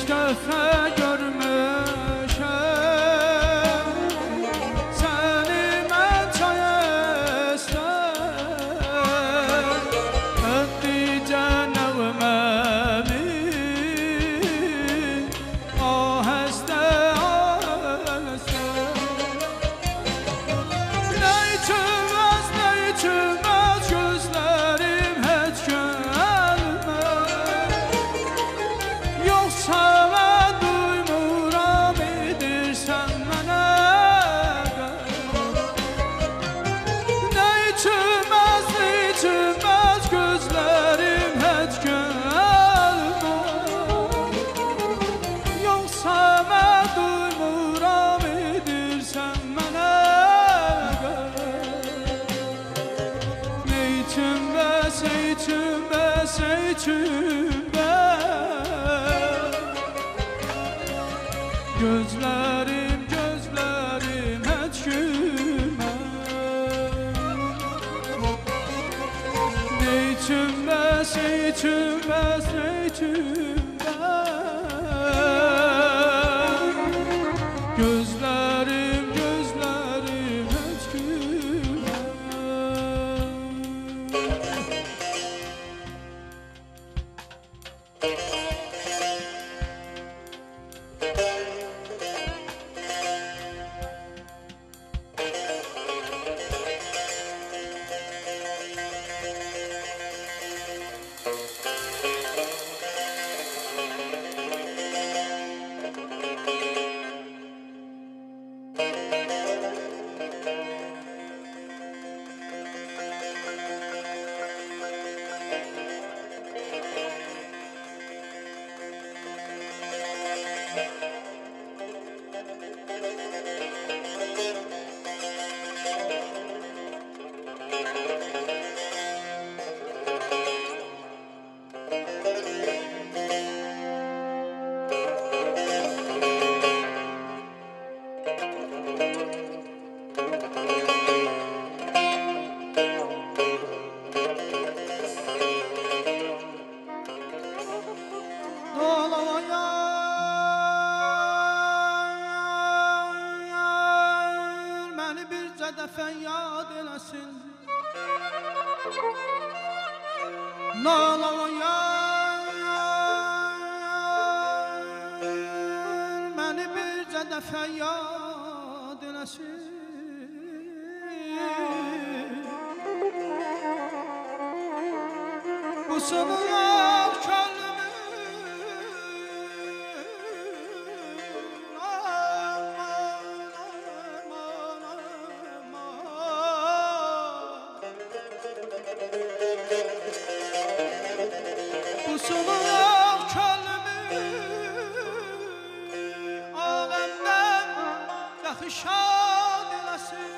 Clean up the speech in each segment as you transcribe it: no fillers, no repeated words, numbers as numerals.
dəfə görmüşəm səni mən çayəstəm ötdikcə nəğməmin ahəstə ahəstə nə içməz gözlərim heç gəlməz yoxsa mən duymuram edirsən mənə nə içməz gözlərim heç gəlməz yoxsa mən duymuram edirsən mənə nə içməz gözlərim heç gülməz nə içməz gözlərim heç gülməz dəfə yad eləsin Nalayan məni bircə dəfə yad eləsin bu sınılar Sınıf könlümü alemden dahi şad eləsin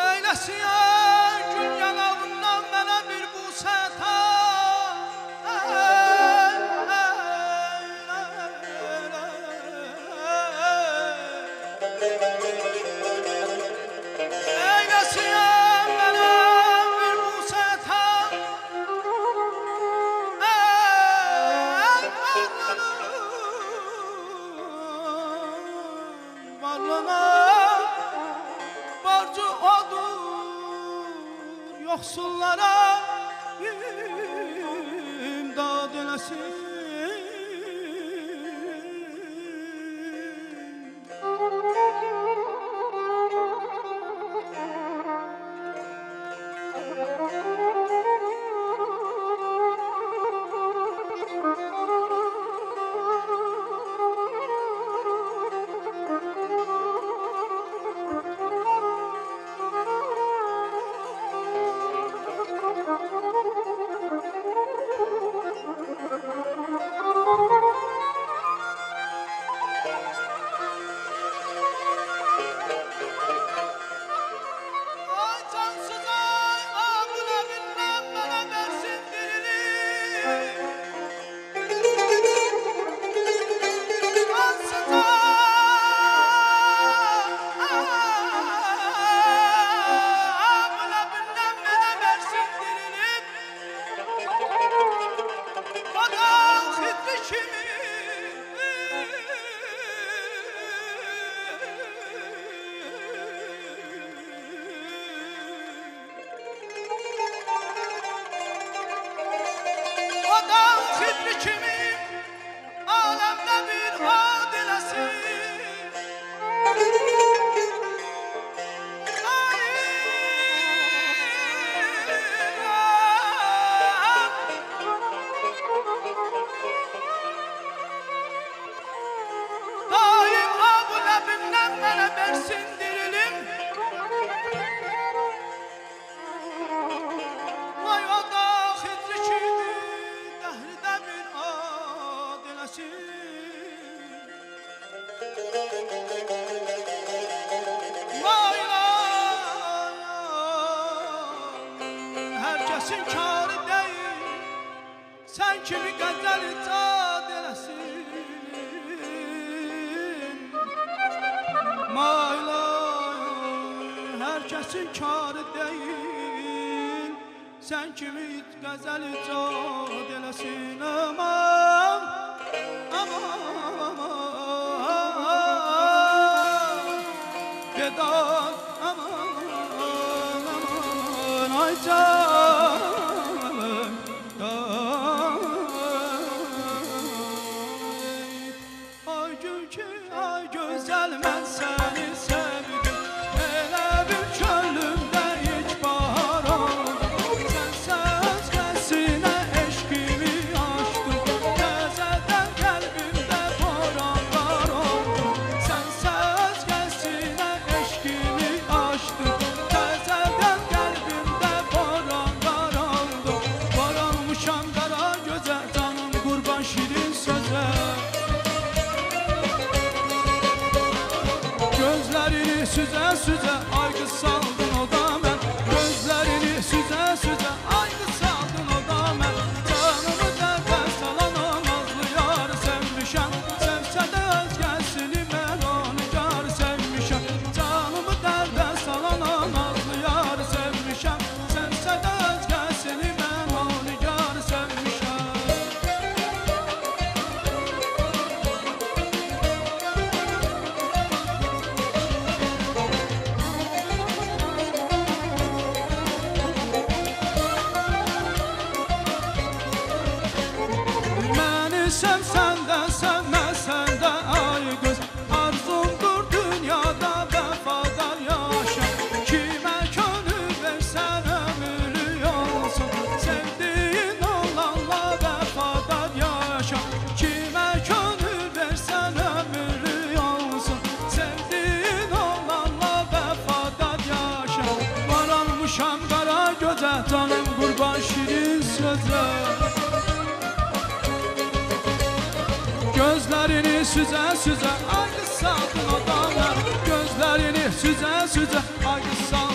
eyləsin gün yanağından mənə bir busə borcu odur yoxsullara imdad eləsin kəsin karı deyil. Sən kimi qəzəli cad eləsin. Maylay hər kəsin karı deyil. Sən kimi qəzəli cad eləsin. Aman, aman, Vedat, aman, aman, ay canım, ay gül ki, ay gözəl, mən səni sevdim, elə bir könlümdə ilk bahar oldu. Sən söz qəsinə eşqimi açdın, təzədən qəlbimdə boranlar oldu. Sən söz qəsinə eşqimi açdın, təzədən qəlbimdə boranlar oldu. Boranmışam qara gözə, canım qurban şirin sözə. Gözlerini süze süze ay kız saldın o da mən. Gözlerini süze süze ay kız saldın o da mən. Canımı dərdə salan o nazlı yarı sevmişəm. Sevsə də özgəsini mən onu yar sevmişəm. Canımı dərdə salan o nazlı yarı sevmişəm. Sevsə də özgəsini mən onu yar sevmişəm. Sevsən də sevməsən də ay göz, arzumdur dünyada vəfadar yaşa. Kimə könül versən ömürlük olsun, sevdiyin olanla vəfadar yaşa. Kimə könül versən ömürlük olsun, sevdiyin olanla vəfadar yaşa. Varanmışam qara gözə, canım qurban şirin sözə. Gözlerini süze süze ay kız saldın o da mən. Gözlerini süze süze ay kız saldın.